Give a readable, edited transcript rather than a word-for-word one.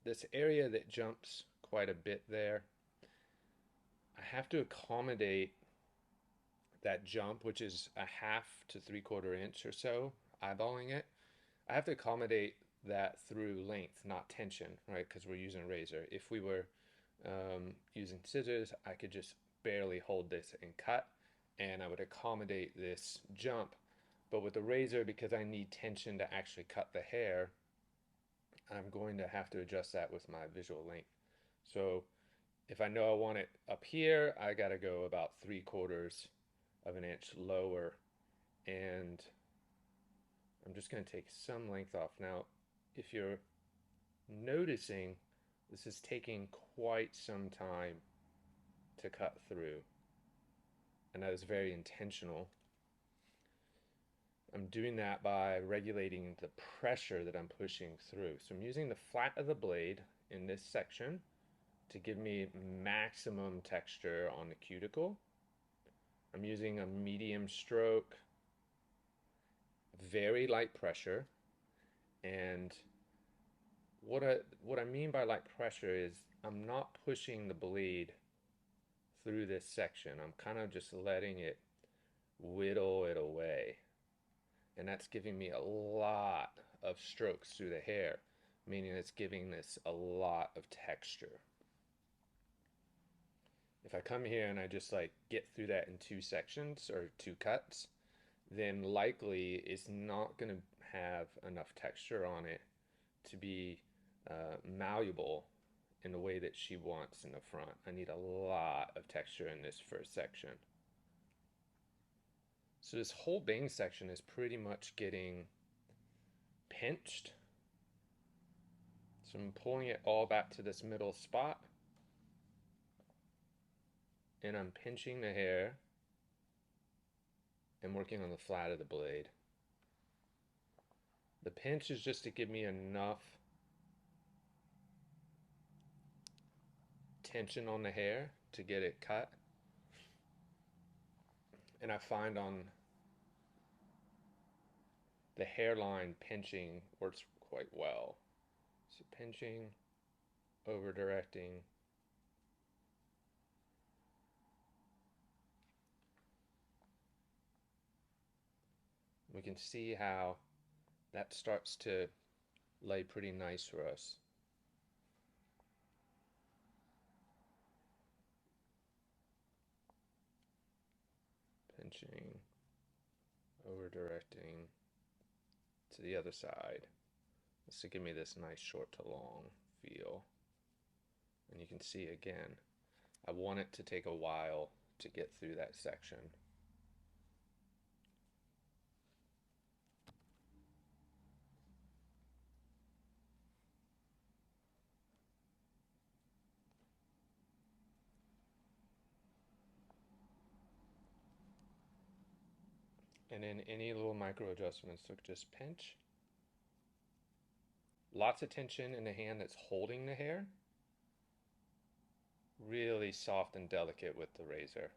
this area that jumps quite a bit there, I have to accommodate that jump, which is a half to 3/4 inch or so, eyeballing it. I have to accommodate that through length, not tension, right? Because we're using a razor. If we were using scissors, I could just barely hold this and cut, and I would accommodate this jump. But with the razor, because I need tension to actually cut the hair, I'm going to have to adjust that with my visual length. So if I know I want it up here, I got to go about 3/4 of an inch lower, and I'm just going to take some length off. Now, if you're noticing, this is taking quite some time to cut through, and that is very intentional. I'm doing that by regulating the pressure that I'm pushing through. So I'm using the flat of the blade in this section to give me maximum texture on the cuticle. I'm using a medium stroke, very light pressure, and what I mean by light pressure is I'm not pushing the blade through this section. I'm kind of just letting it whittle it away. And that's giving me a lot of strokes through the hair, meaning it's giving this a lot of texture. If I come here and I just like get through that in two sections or two cuts, then likely it's not going to have enough texture on it to be malleable in the way that she wants in the front. I need a lot of texture in this first section. So this whole bang section is pretty much getting pinched. So I'm pulling it all back to this middle spot, and I'm pinching the hair and working on the flat of the blade. The pinch is just to give me enough tension on the hair to get it cut. And I find on the hairline, pinching works quite well. So pinching, over directing. We can see how that starts to lay pretty nice for us. Pinching, over directing to the other side. This will give me this nice short to long feel. And you can see again, I want it to take a while to get through that section. And then any little micro adjustments, so just pinch. Lots of tension in the hand that's holding the hair. Really soft and delicate with the razor.